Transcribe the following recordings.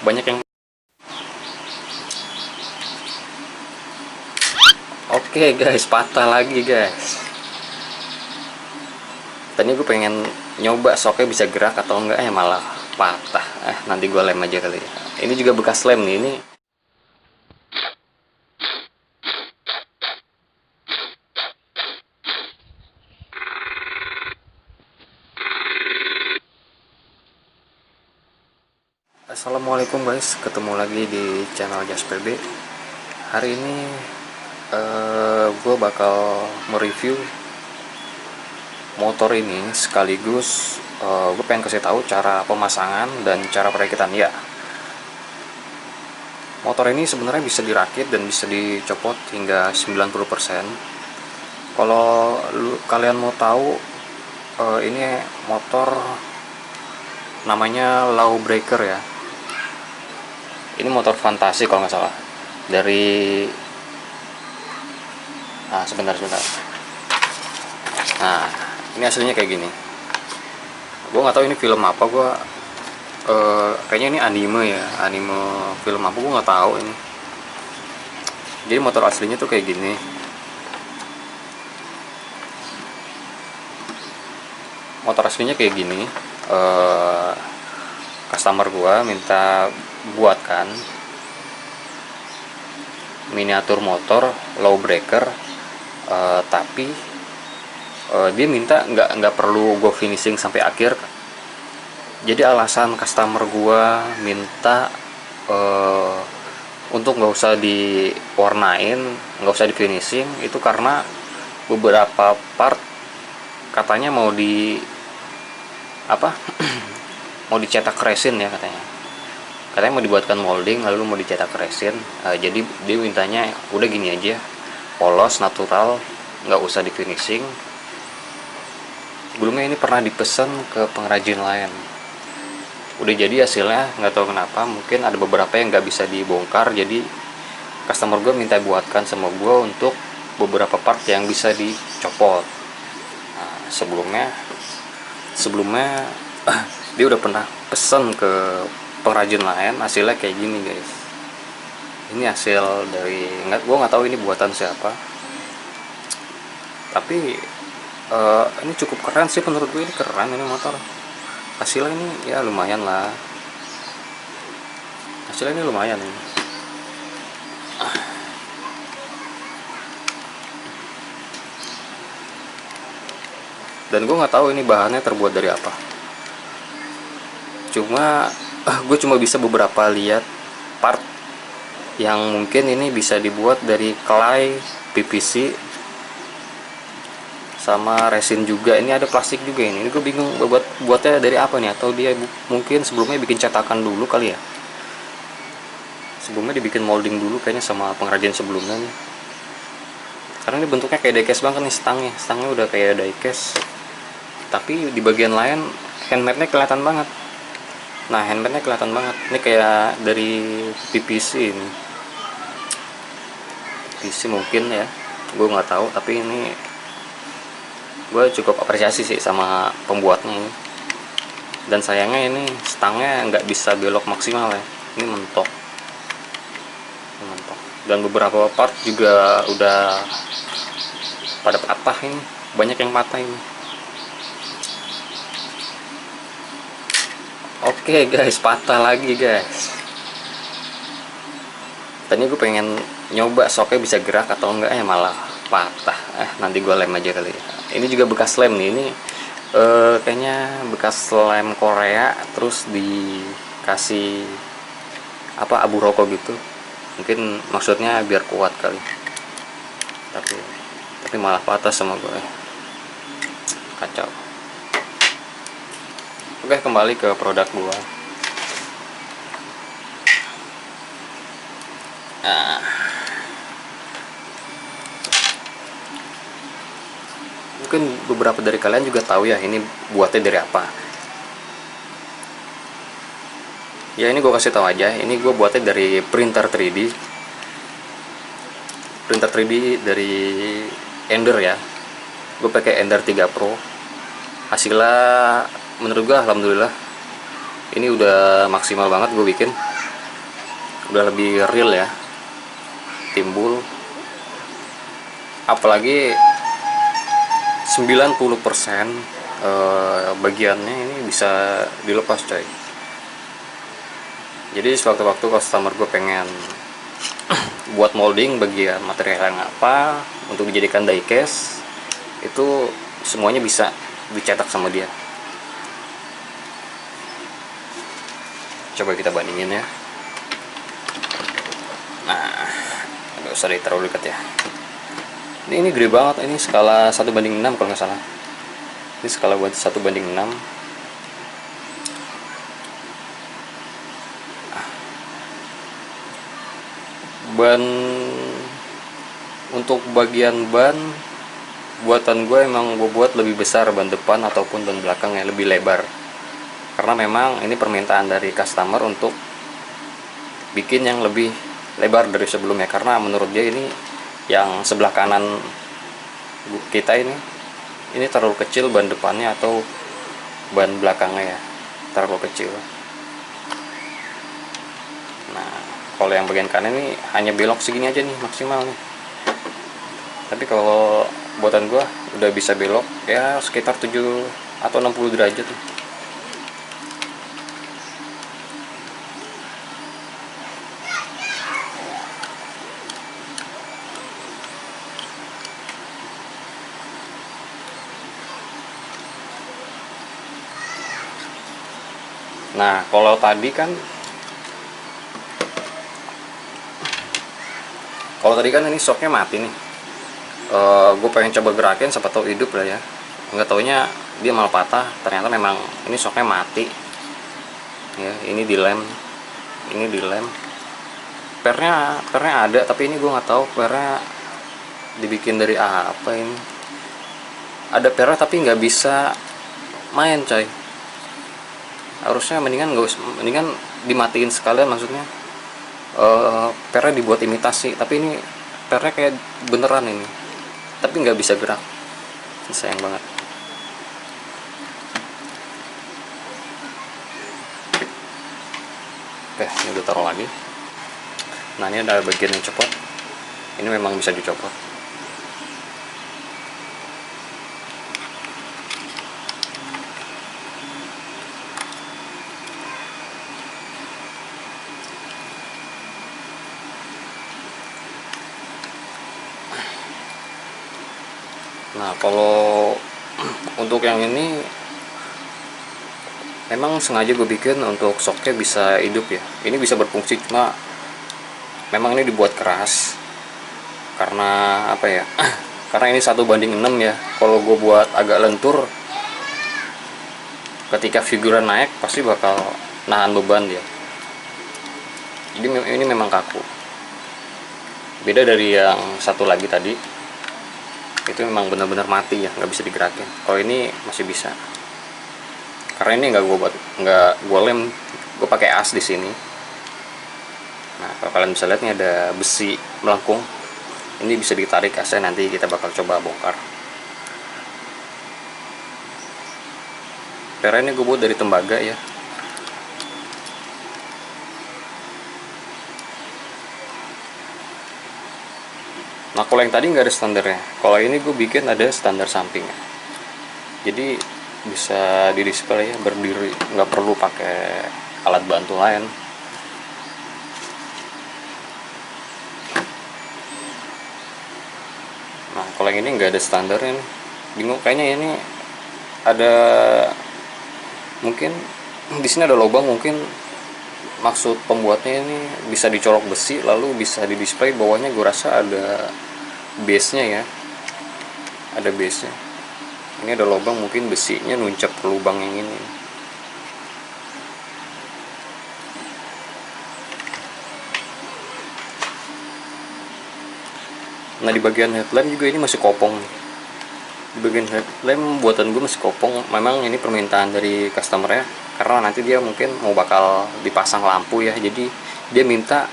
banyak yang oke guys, patah lagi guys. Tadi gue pengen nyoba soknya bisa gerak atau enggak, ya malah patah. Nanti gue lem aja kali ya. Ini juga bekas lem nih ini. Assalamualaikum guys, ketemu lagi di channel JasPB. Hari ini gue bakal mereview motor ini sekaligus gue pengen kasih tahu cara pemasangan dan cara perakitan ya. Motor ini sebenarnya bisa dirakit dan bisa dicopot hingga 90%. Kalau kalian mau tahu, ini motor namanya Lawbreaker ya. Ini motor fantasi kalau nggak salah. Dari sebentar. Nah, ini aslinya kayak gini. Gue nggak tahu ini film apa. Kayaknya ini anime ya, anime film apa gue nggak tahu ini. Jadi motor aslinya tuh kayak gini. Motor aslinya kayak gini. Customer gue minta buatkan miniatur motor Lawbreaker, tapi dia minta nggak perlu gue finishing sampai akhir. Jadi alasan customer gue minta untuk nggak usah diwarnain, nggak usah di finishing, itu karena beberapa part katanya mau mau dicetak resin ya katanya mau dibuatkan molding lalu mau dicetak resin. Jadi dia mintanya udah gini aja, polos, natural, nggak usah di finishing. Sebelumnya ini pernah dipesan ke pengrajin lain, udah jadi hasilnya nggak tahu kenapa, mungkin ada beberapa yang nggak bisa dibongkar. Jadi customer gue minta buatkan sama gue untuk beberapa part yang bisa dicopot. Sebelumnya dia udah pernah pesan ke pengrajin lain, hasilnya kayak gini guys. Ini hasil dari gue nggak tahu ini buatan siapa, tapi ini cukup keren sih menurut gue. Ini keren, ini motor hasilnya ini ya lumayan lah, hasilnya ini lumayan ini. Dan gue nggak tahu ini bahannya terbuat dari apa. Gue cuma bisa beberapa lihat part yang mungkin ini bisa dibuat dari clay, PVC, sama resin juga. Ini ada plastik juga ini. Gue bingung buatnya dari apa nih, atau dia mungkin sebelumnya bikin cetakan dulu kali ya. Sebelumnya dibikin molding dulu kayaknya sama pengrajin sebelumnya nih. Karena ini bentuknya kayak diecast banget nih stangnya udah kayak diecast. Tapi di bagian lain handmade-nya kelihatan banget. Nah, handmade-nya kelihatan banget. Ini kayak dari PVC ini. PVC mungkin ya, gue nggak tahu. Tapi ini gue cukup apresiasi sih sama pembuatnya ini. Dan sayangnya ini stangnya nggak bisa belok maksimal ya. Ini mentok. Dan beberapa part juga udah pada patah ini. Banyak yang patah ini. Oke guys, patah lagi guys. Tadi gue pengen nyoba soknya bisa gerak atau enggak, ya malah patah. Nanti gue lem aja kali ya. Ini juga bekas lem nih. Ini kayaknya bekas lem Korea, terus dikasih abu rokok gitu. Mungkin maksudnya biar kuat kali. Tapi malah patah sama gue. Kacau. Oke, kembali ke produk gua. Mungkin beberapa dari kalian juga tahu ya ini buatnya dari apa. Ya ini gue kasih tahu aja, ini gue buatnya dari printer 3D. Printer 3D dari Ender ya. Gue pakai Ender 3 Pro. Hasilnya menurut gue alhamdulillah ini udah maksimal banget gue bikin. udah lebih real ya, timbul. Apalagi 90% bagiannya ini bisa dilepas coy. Jadi sewaktu-waktu customer gue pengen buat molding bagian material yang apa untuk dijadikan diecast, itu semuanya bisa dicetak sama dia. Coba kita bandingin ya. Nah, nggak usah terlalu dekat ya. Ini gede banget, ini skala 1:6 kalau nggak salah. Ini skala buat 1:6. Ban, untuk bagian ban buatan gue emang gue buat lebih besar ban depan ataupun ban belakang yang lebih lebar, karena memang ini permintaan dari customer untuk bikin yang lebih lebar dari sebelumnya, karena menurut dia ini yang sebelah kanan kita ini terlalu kecil ban depannya atau ban belakangnya ya, terlalu kecil. Nah, kalau yang bagian kanan ini hanya belok segini aja nih maksimal nih, tapi kalau buatan gua udah bisa belok ya sekitar 7 atau 60 derajat nih. Nah, kalau tadi kan ini shocknya mati nih. Gue pengen coba gerakin, siapa tahu hidup lah ya. Nggak taunya dia malah patah. Ternyata memang ini shocknya mati. Ya, ini dilem. Pernya ada, tapi ini gue nggak tahu pernya dibikin dari apa ini. Ada pernya tapi nggak bisa main coy. Harusnya mendingan dimatiin sekalian, maksudnya pernya dibuat imitasi, tapi ini pernya kayak beneran ini, tapi nggak bisa gerak. Sayang banget. Oke, ini udah taruh lagi. Nah, ini ada bagian yang copot, ini memang bisa dicopot. Nah, kalau untuk yang ini memang sengaja gue bikin untuk shocknya bisa hidup ya. Ini bisa berfungsi, cuma memang ini dibuat keras karena apa ya? Karena ini 1:6 ya. Kalau gue buat agak lentur, ketika figuran naik pasti bakal nahan beban dia. Jadi ini memang kaku. Beda dari yang satu lagi tadi, itu memang benar-benar mati ya, nggak bisa digerakin. Kalau ini masih bisa, karena ini nggak gue lem, gue pakai as di sini. Nah, kalau kalian bisa lihat nih ada besi melengkung, ini bisa ditarik asnya, nanti kita bakal coba bongkar. Pera ini gue buat dari tembaga ya. Nah, kalau yang tadi nggak ada standarnya, kalau ini gue bikin ada standar sampingnya, jadi bisa di display ya, berdiri, nggak perlu pakai alat bantu lain. Nah, kalau yang ini nggak ada standarnya, bingung kayaknya. Ini ada, mungkin di sini ada lubang, mungkin maksud pembuatnya ini bisa dicolok besi lalu bisa di display. Bawahnya gue rasa ada base nya ya, ada base nya. Ini ada lubang, mungkin besinya nuncap ke lubang yang ini. Nah, di bagian headlamp juga ini masih kopong. Di bagian headlamp buatan gue masih kopong. Memang ini permintaan dari customer ya, karena nanti dia mungkin mau bakal dipasang lampu ya, jadi dia minta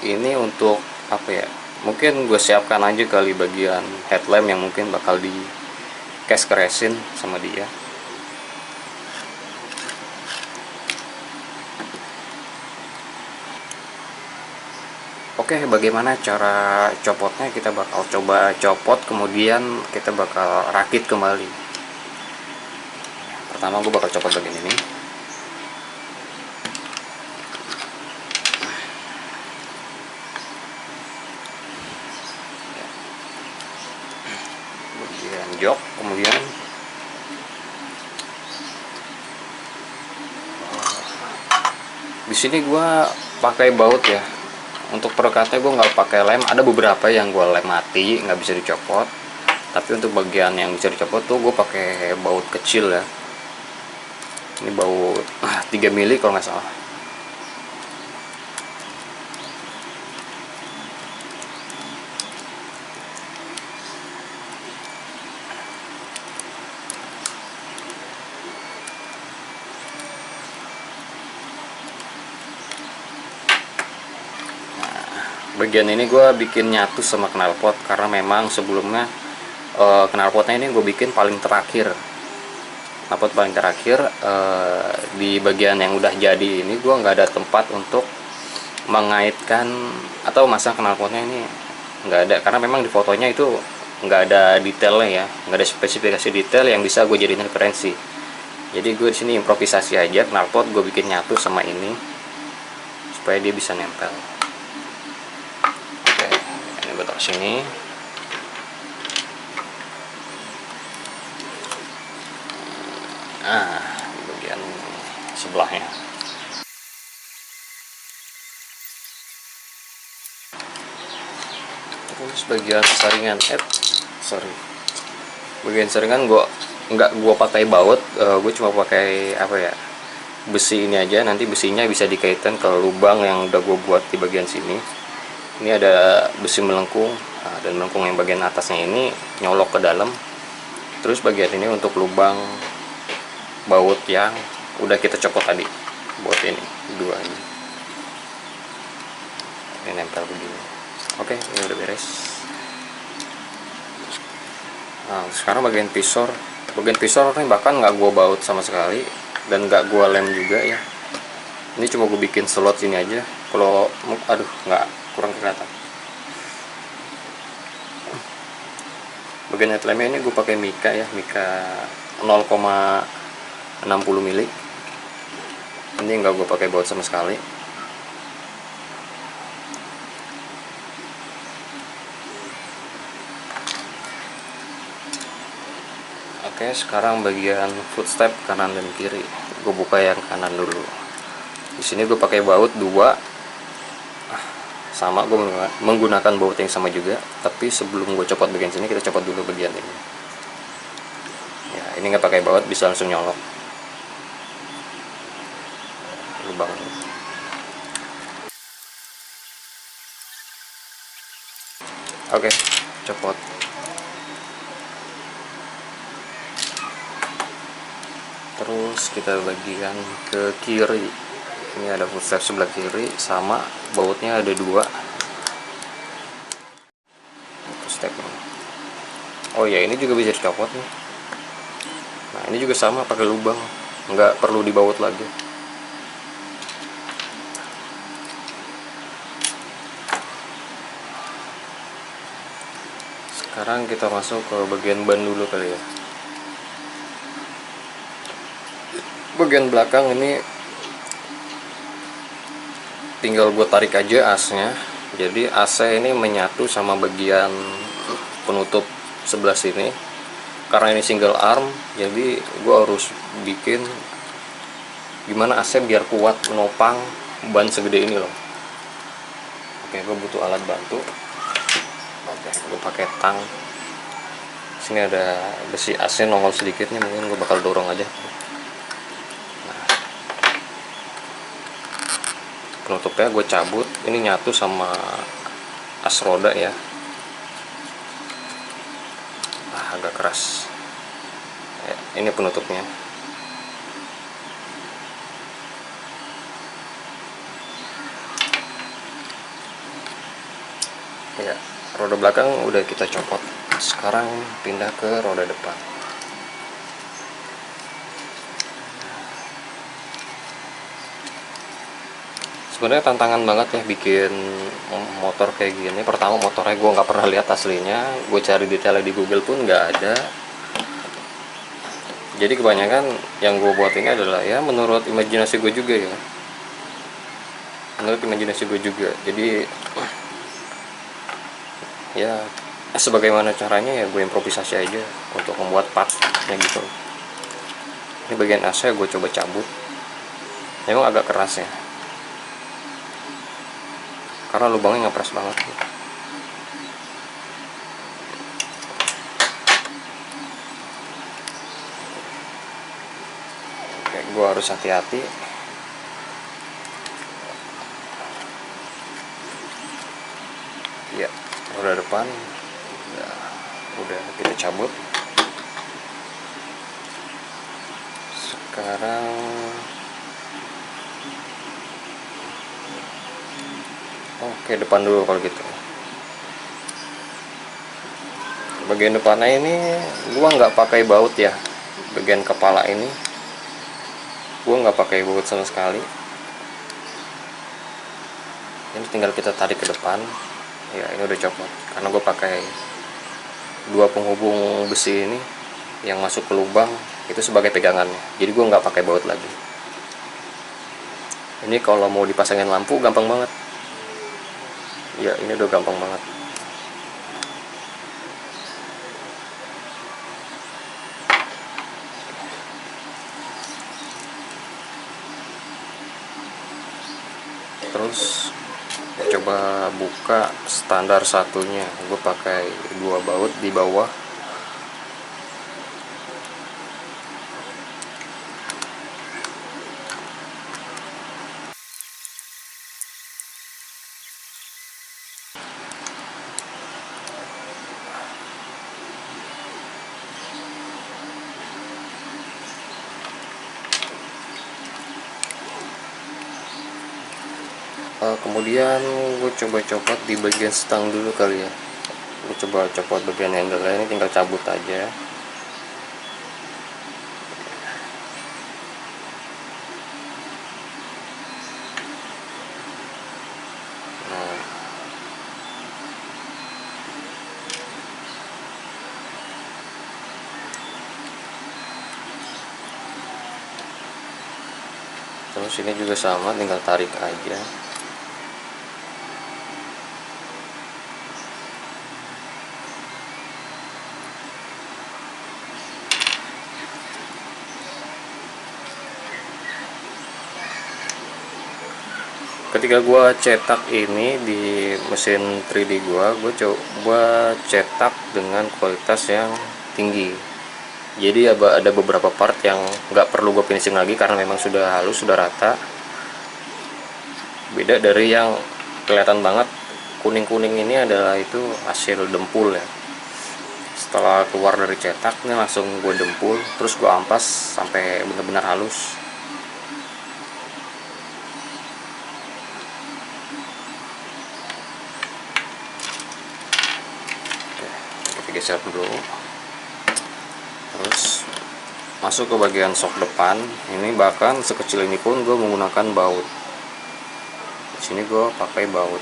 ini untuk apa ya, mungkin gue siapkan aja kali bagian headlamp yang mungkin bakal di cast ke resin sama dia. Oke, bagaimana cara copotnya? Kita bakal coba copot, kemudian kita bakal rakit kembali. Pertama gue bakal copot bagian ini. Bagian jok, kemudian di sini gue pakai baut ya. Untuk perekatnya gue nggak pakai lem. Ada beberapa yang gue lem mati, nggak bisa dicopot. Tapi untuk bagian yang bisa dicopot tuh gue pakai baut kecil ya. Ini baut 3 mili kalau nggak salah. Bagian ini gue bikin nyatu sama knalpot karena memang sebelumnya knalpotnya ini gue bikin paling terakhir. Knalpot paling terakhir di bagian yang udah jadi ini gue nggak ada tempat untuk mengaitkan atau masang knalpotnya, ini nggak ada karena memang di fotonya itu nggak ada detailnya ya, nggak ada spesifikasi detail yang bisa gue jadiin referensi. Jadi gue di sini improvisasi aja, knalpot gue bikin nyatu sama ini supaya dia bisa nempel. Gue taruh sini. Nah, di bagian sebelahnya. Terus bagian saringan, bagian saringan nggak gue pakai baut, gue cuma pakai apa ya, besi ini aja. Nanti besinya bisa dikaitkan ke lubang yang udah gue buat di bagian sini. Ini ada besi melengkung, dan melengkung yang bagian atasnya ini nyolok ke dalam. Terus bagian ini untuk lubang baut yang udah kita copot tadi. Baut ini, dua ini. Ini nempel begini. Oke, ini udah beres. Nah, sekarang bagian visor. Bagian visor ini bahkan nggak gue baut sama sekali dan nggak gue lem juga ya. Ini cuma gue bikin slot sini aja. Kalau nggak, kurang kelihatan. Bagian headlampnya ini gue pakai mika ya, mika 0,60 mili. Ini nggak gue pakai baut sama sekali. Oke, sekarang bagian footstep kanan dan kiri. Gue buka yang kanan dulu. Di sini gue pakai baut 2. Sama, gue menggunakan baut yang sama juga, tapi sebelum gue copot bagian sini, kita copot dulu bagian ini ya. Ini nggak pakai baut, bisa langsung nyolok lubang. Oke, copot. Terus kita bagian ke kiri. Ini ada footstep sebelah kiri, sama bautnya ada 2 footstep. Oh ya, ini juga bisa dicopot nih. Nah, ini juga sama, pakai lubang, nggak perlu dibaut lagi. Sekarang kita masuk ke bagian ban dulu kali ya. Bagian belakang ini tinggal gue tarik aja asnya. Jadi AC ini menyatu sama bagian penutup sebelah sini. Karena ini single arm, jadi gue harus bikin gimana AC biar kuat menopang ban segede ini loh. Oke, gue butuh alat bantu. Oke, gue pakai tang. Sini ada besi AC nongol sedikitnya, mungkin gue bakal dorong aja. Penutupnya gue cabut, ini nyatu sama as roda ya. Agak keras ya, ini penutupnya. Ya, roda belakang udah kita copot. Sekarang pindah ke roda depan. Sebenarnya tantangan banget ya bikin motor kayak gini. Pertama, motornya gue nggak pernah lihat aslinya, gue cari detailnya di Google pun nggak ada. Jadi kebanyakan yang gue buat ini adalah ya menurut imajinasi gue juga ya, menurut imajinasi gue juga. Jadi ya sebagaimana caranya ya gue improvisasi aja untuk membuat partnya gitu. Ini bagian AC gue coba cabut, memang agak keras ya karena lubangnya ngepres banget. Oke, gue harus hati-hati. Ya, roda depan udah kita cabut. Sekarang oke, depan dulu kalau gitu. Bagian depannya ini gua nggak pakai baut ya, bagian kepala ini gua nggak pakai baut sama sekali. Ini tinggal kita tarik ke depan. Ya, ini udah copot karena gue pakai dua penghubung besi ini yang masuk ke lubang itu sebagai pegangannya, jadi gue nggak pakai baut lagi. Ini kalau mau dipasangin lampu gampang banget ya, ini udah gampang banget. Terus coba buka standar satunya, gue pakai dua baut di bawah. Kemudian gue coba copot di bagian stang dulu kali ya. Gue coba copot bagian handle ini, tinggal cabut aja. Nah, terus ini juga sama, tinggal tarik aja. Ketika gua cetak ini di mesin 3D gua coba cetak dengan kualitas yang tinggi. Jadi ada beberapa part yang nggak perlu gue finishing lagi karena memang sudah halus, sudah rata. Beda dari yang kelihatan banget kuning-kuning ini adalah itu hasil dempul ya. Setelah keluar dari cetak ini langsung gue dempul, terus gue ampas sampai benar-benar halus. Kita geser dulu. Terus masuk ke bagian sok depan. Ini bahkan sekecil ini pun gue menggunakan baut. Di sini gue pakai baut.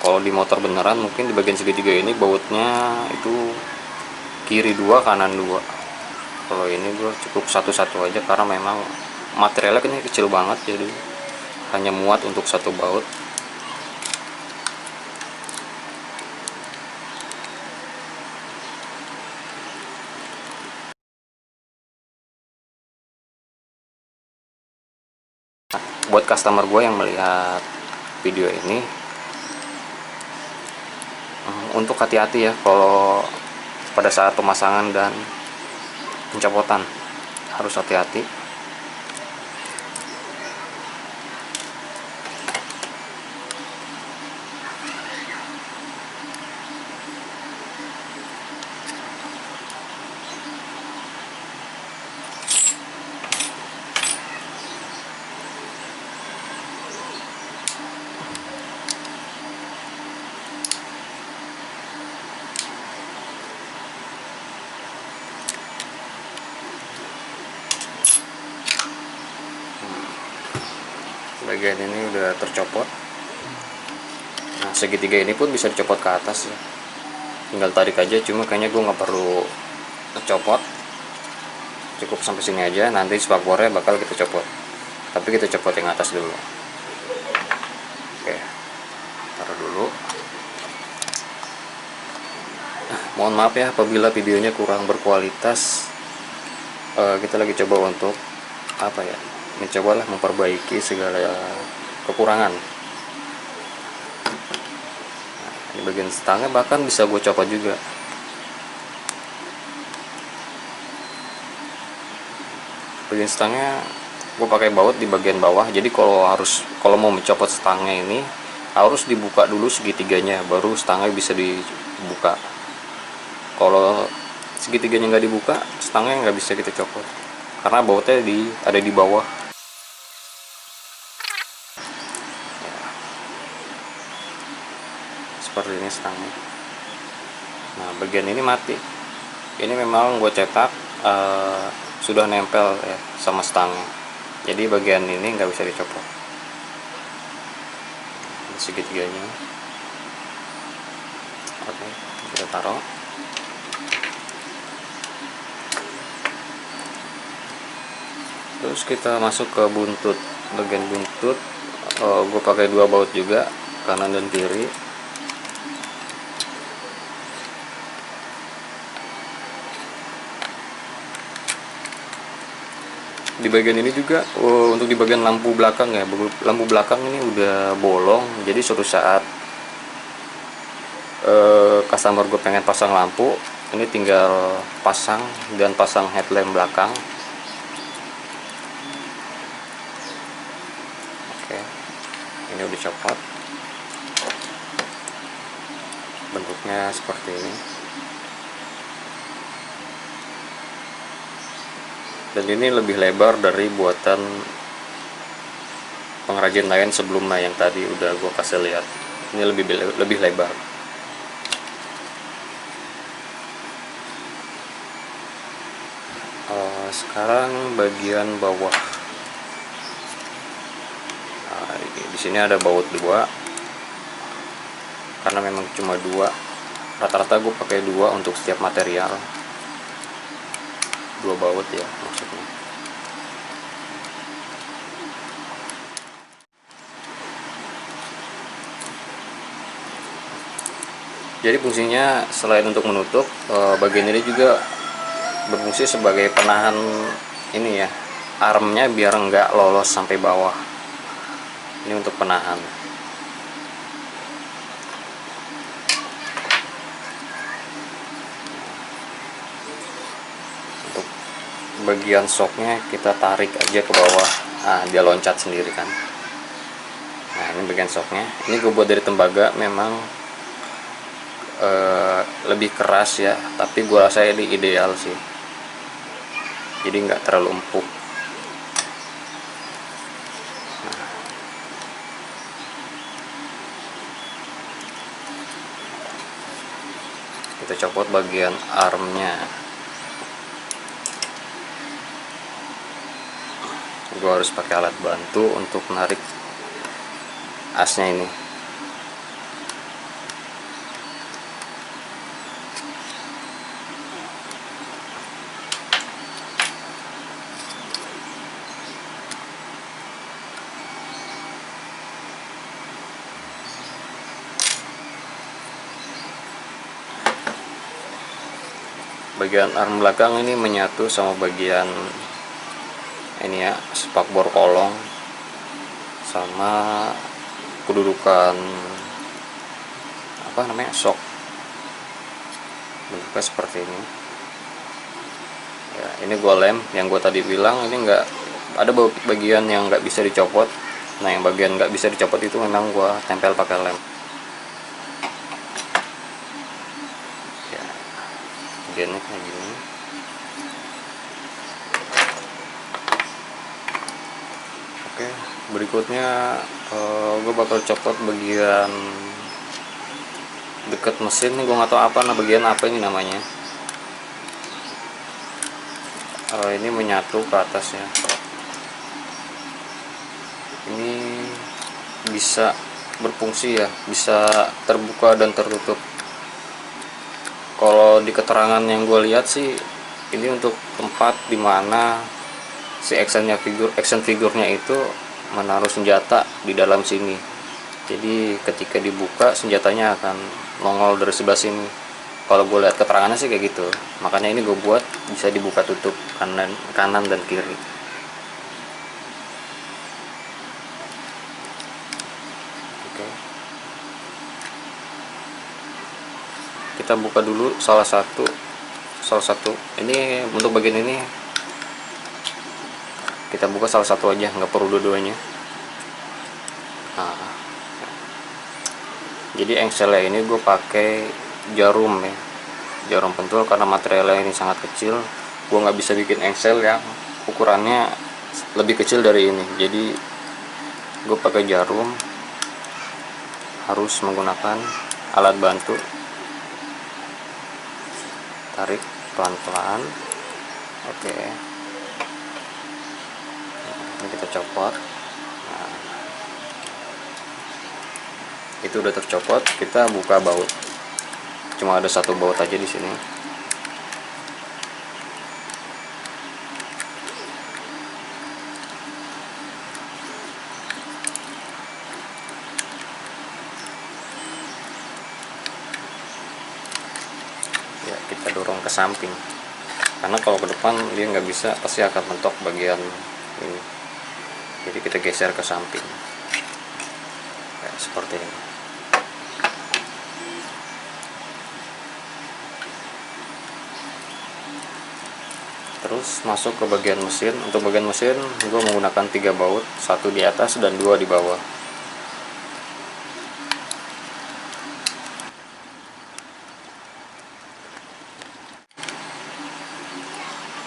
Kalau di motor beneran mungkin di bagian segitiga ini bautnya itu kiri 2 kanan 2. Kalau ini gue cukup satu-satu aja karena memang materialnya kan kecil banget, jadi hanya muat untuk satu baut. Buat customer gue yang melihat video ini, untuk hati-hati ya kalau pada saat pemasangan dan pencopotan, harus hati-hati. bagian ini udah tercopot. Nah, segitiga ini pun bisa dicopot ke atas ya, tinggal tarik aja, cuma kayaknya gue nggak perlu copot, cukup sampai sini aja. Nanti spakbornya bakal kita copot, tapi kita copot yang atas dulu. Oke, taruh dulu. Mohon maaf ya apabila videonya kurang berkualitas. Kita lagi coba untuk apa ya, mencobalah memperbaiki segala kekurangan. Nah, ini bagian stangnya bahkan bisa gue copot juga. Bagian stangnya gue pakai baut di bagian bawah, jadi kalau mau mencopot stangnya ini harus dibuka dulu segitiganya, baru stangnya bisa dibuka. Kalau segitiganya nggak dibuka, stangnya nggak bisa kita copot karena bautnya ada di bawah ya, seperti ini stangnya. Nah, bagian ini mati, ini memang gue cetak sudah nempel ya sama stangnya, jadi bagian ini nggak bisa dicopot. Segitiganya oke, kita taruh. Terus kita masuk ke buntut. Bagian buntut gue pakai 2 baut juga, kanan dan kiri. Di bagian ini juga untuk di bagian lampu belakang ya, lampu belakang ini udah bolong, jadi suatu saat customer gue pengen pasang lampu, ini tinggal pasang dan pasang headlamp belakang. Oke, ini udah copot, bentuknya seperti ini. Dan ini lebih lebar dari buatan pengrajin lain sebelumnya yang tadi udah gue kasih lihat. Ini lebih lebar. Sekarang bagian bawah. Nah, di sini ada baut 2 karena memang cuma 2. Rata-rata gue pakai 2 untuk setiap material. 2 baut ya maksudnya. Jadi fungsinya selain untuk menutup, bagian ini juga berfungsi sebagai penahan ini ya, armnya biar nggak lolos sampai bawah. Ini untuk penahan. Untuk bagian shocknya kita tarik aja ke bawah, nah dia loncat sendiri kan. Nah, ini bagian shocknya, ini gue buat dari tembaga, memang lebih keras ya, tapi gue rasa ini ideal sih, jadi nggak terlalu empuk. Nah, kita copot bagian armnya. Gue harus pakai alat bantu untuk menarik asnya ini. Bagian arm belakang ini menyatu sama bagian ini ya, spakbor kolong sama kedudukan apa namanya, shock. Bentuknya seperti ini ya. Ini gue lem, yang gue tadi bilang ini nggak ada bagian yang nggak bisa dicopot. Nah, yang bagian nggak bisa dicopot itu memang gue tempel pakai lem ya. Bagiannya kayak gini. Oke, berikutnya gue bakal copot bagian deket mesin nih, gue nggak tahu apa bagian apa ini namanya. Ini menyatu ke atas ya. ini bisa berfungsi ya, bisa terbuka dan tertutup. Kalau di keterangan yang gue lihat sih, ini untuk tempat dimana si action figurnya itu menaruh senjata di dalam sini. Jadi ketika dibuka senjatanya akan nongol dari sebelah sini. Kalau gue lihat keterangannya sih kayak gitu. Makanya ini gue buat bisa dibuka tutup kanan dan kiri. Oke. Kita buka dulu salah satu. Ini untuk bagian ini kita buka salah satu aja, nggak perlu dua-duanya. Nah, jadi engselnya ini gue pakai jarum ya, jarum pentul, karena materialnya ini sangat kecil. Gue nggak bisa bikin engsel yang ukurannya lebih kecil dari ini. Jadi gue pakai jarum, harus menggunakan alat bantu. Tarik pelan-pelan. Oke, ini kita copot. Nah, itu udah tercopot. Kita buka baut. Cuma ada satu baut aja di sini. Ya, kita dorong ke samping. Karena kalau ke depan dia nggak bisa, pasti akan mentok bagian ini. Jadi kita geser ke samping. Ya, seperti ini. Terus masuk ke bagian mesin. Untuk bagian mesin gue menggunakan 3 baut, 1 di atas dan 2 di bawah.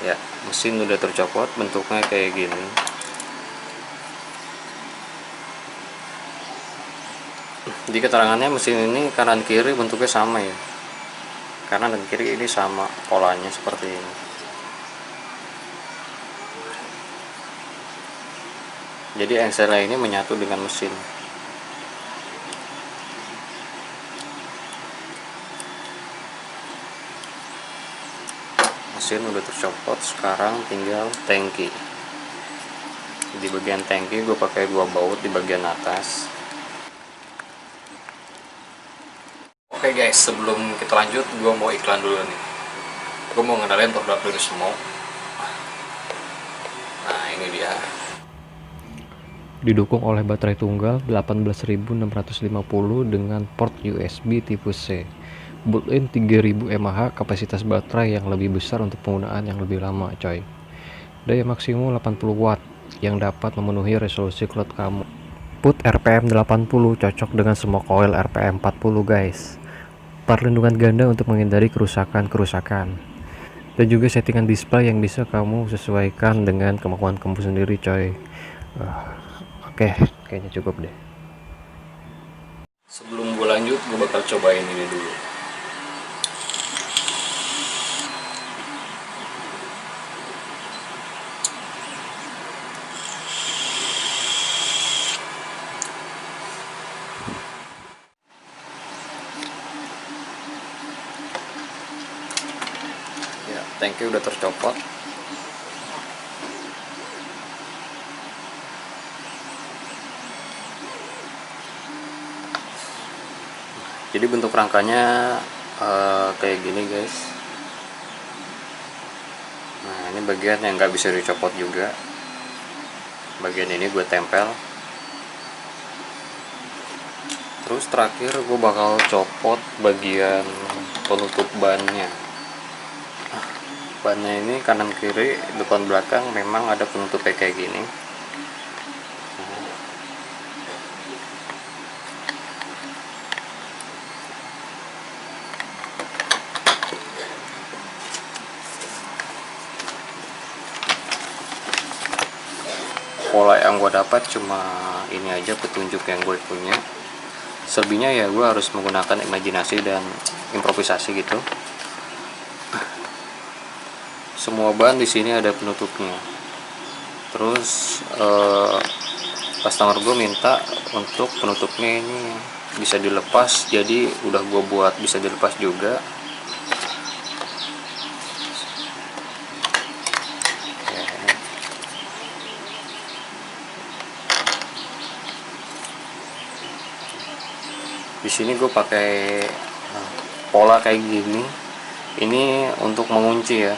Ya, mesin udah tercopot, bentuknya kayak gini. Di keterangannya mesin ini kanan kiri bentuknya sama ya. Kanan dan kiri ini sama polanya seperti ini. Jadi engselnya ini menyatu dengan mesin. Mesin udah tercopot, sekarang tinggal tangki. Di bagian tangki gue pakai 2 baut di bagian atas. Oke guys, sebelum kita lanjut gue mau iklan dulu nih. Gue mau ngenalin produk dari Smoke. Nah, ini dia. Didukung oleh baterai tunggal 18.650 dengan port USB tipe C. Built-in 3000 mAh, kapasitas baterai yang lebih besar untuk penggunaan yang lebih lama coy. Daya maksimum 80 watt yang dapat memenuhi resolusi cloud kamu. Put RPM 80 cocok dengan semua coil RPM 40 guys. Perlindungan ganda untuk menghindari kerusakan. Dan juga settingan display yang bisa kamu sesuaikan dengan kemampuan kamu sendiri coy. Oke, kayaknya cukup deh. Sebelum gue lanjut, gue bakal cobain ini dulu. Ya, tangki udah tercopot. Jadi bentuk rangkanya kayak gini guys. Nah, ini bagian yang nggak bisa dicopot juga. Bagian ini gue tempel. Terus terakhir gue bakal copot bagian penutup bannya. Bannya ini kanan kiri, depan belakang memang ada penutupnya kayak gini. Pola yang gue dapat cuma ini aja, petunjuk yang gue punya. Selebihnya ya gue harus menggunakan imajinasi dan improvisasi gitu. Semua ban di sini ada penutupnya. Terus customer gue minta untuk penutupnya ini bisa dilepas, jadi udah gue buat bisa dilepas juga. Di sini gue pakai pola kayak gini, ini untuk mengunci ya.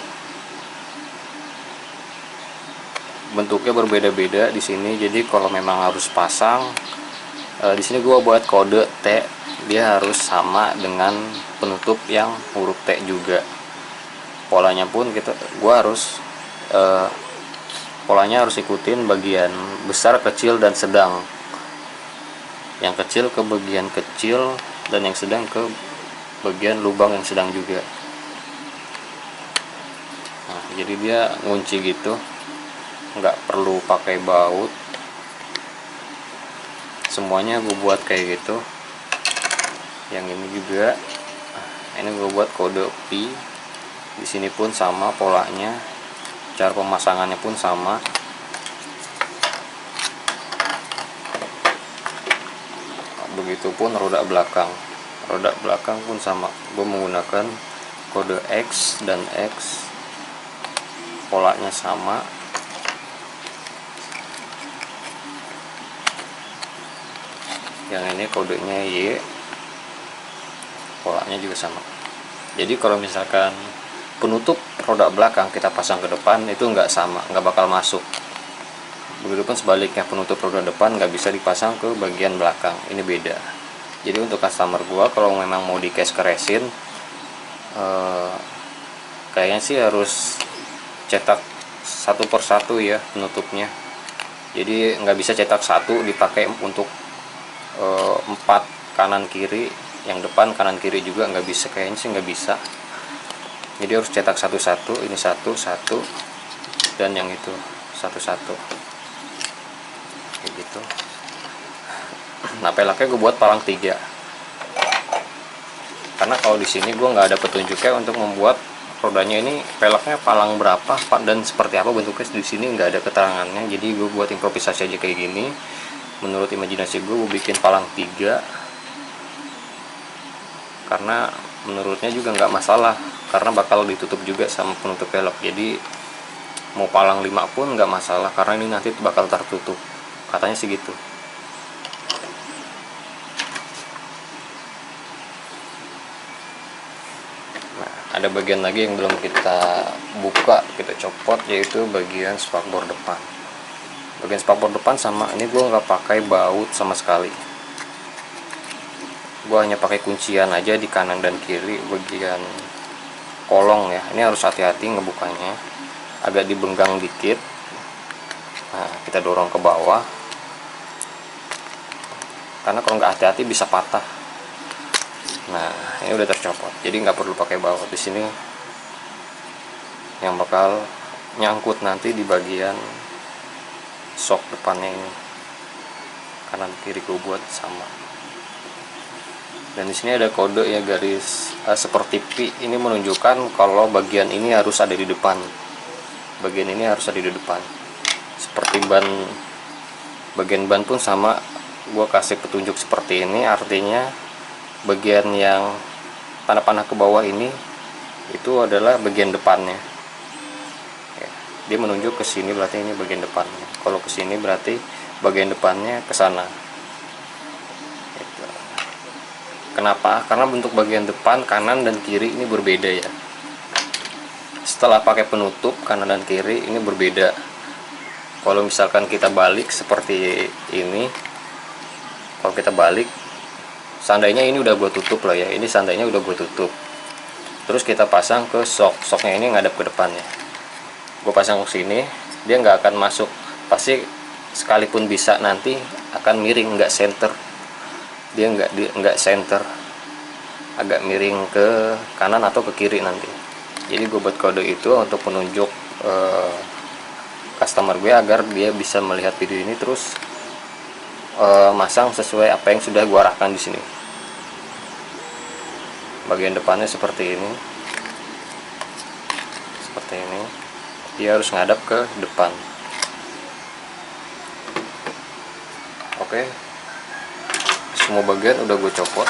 Bentuknya berbeda-beda di sini, jadi kalau memang harus pasang, di sini gue buat kode T, dia harus sama dengan penutup yang huruf T juga. Polanya pun gue harus polanya harus ikutin bagian besar, kecil, dan sedang. Yang kecil ke bagian kecil dan yang sedang ke bagian lubang yang sedang juga. Nah, jadi dia ngunci gitu, nggak perlu pakai baut. Semuanya gue buat kayak gitu. Yang ini juga, ini gue buat kode Pi. Di sini pun sama polanya, cara pemasangannya pun sama. Begitupun roda belakang pun sama, gue menggunakan kode X dan X, polanya sama. Yang ini kodenya Y, polanya juga sama. Jadi kalau misalkan penutup roda belakang kita pasang ke depan, itu nggak sama, nggak bakal masuk. Begitupun sebaliknya, penutup roda depan nggak bisa dipasang ke bagian belakang, ini beda. Jadi untuk customer gua kalau memang mau di case ke resin, kayaknya sih harus cetak satu persatu ya penutupnya. Jadi nggak bisa cetak satu dipakai untuk 4 kanan kiri, yang depan kanan kiri juga nggak bisa, kayaknya sih nggak bisa. Jadi harus cetak satu-satu, ini satu dan yang itu satu kayak gitu. Nah, pelaknya gue buat palang 3, karena kalau di sini gue nggak ada petunjuknya untuk membuat rodanya ini pelaknya palang berapa dan seperti apa bentuknya, di sini nggak ada keterangannya. Jadi gue buat improvisasi aja kayak gini, menurut imajinasi gue bikin palang 3, karena menurutnya juga nggak masalah, karena bakal ditutup juga sama penutup pelak. Jadi mau palang 5 pun nggak masalah, karena ini nanti bakal tertutup, katanya sih gitu. Nah, ada bagian lagi yang belum kita buka, kita copot, yaitu bagian spakbor depan. Bagian spakbor depan sama ini gue nggak pakai baut sama sekali, gue hanya pakai kuncian aja di kanan dan kiri bagian kolong ya. Ini harus hati-hati ngebukanya, agak dibenggang dikit. Nah, kita dorong ke bawah, karena kalau nggak hati-hati bisa patah. Nah, ini udah tercopot, jadi nggak perlu pakai baut. Di sini yang bakal nyangkut nanti di bagian sok depannya ini, kanan kiri gue buat sama. Dan di sini ada kode ya, garis seperti Pi, ini menunjukkan kalau bagian ini harus ada di depan. Bagian ini harus ada di depan. Seperti ban, bagian ban pun sama, gue kasih petunjuk seperti ini, artinya bagian yang tanda panah ke bawah ini itu adalah bagian depannya. Ya, dia menunjuk ke sini, berarti ini bagian depannya. Kalau ke sini berarti bagian depannya ke sana. Kenapa? Karena bentuk bagian depan kanan dan kiri ini berbeda ya. Setelah pakai penutup kanan dan kiri ini berbeda. Kalau misalkan kita balik seperti ini, kalau kita balik, seandainya ini udah gue tutup lah ya, ini seandainya udah gue tutup, terus kita pasang ke soknya ini ngadap ke depannya, gue pasang ke sini, dia nggak akan masuk, pasti sekalipun bisa nanti akan miring, nggak center. Dia nggak center, agak miring ke kanan atau ke kiri nanti. Jadi gue buat kode itu untuk penunjuk customer gue agar dia bisa melihat video ini terus masang sesuai apa yang sudah gue arahkan di sini. Bagian depannya seperti ini, dia harus ngadap ke depan. Oke, semua bagian udah gue copot.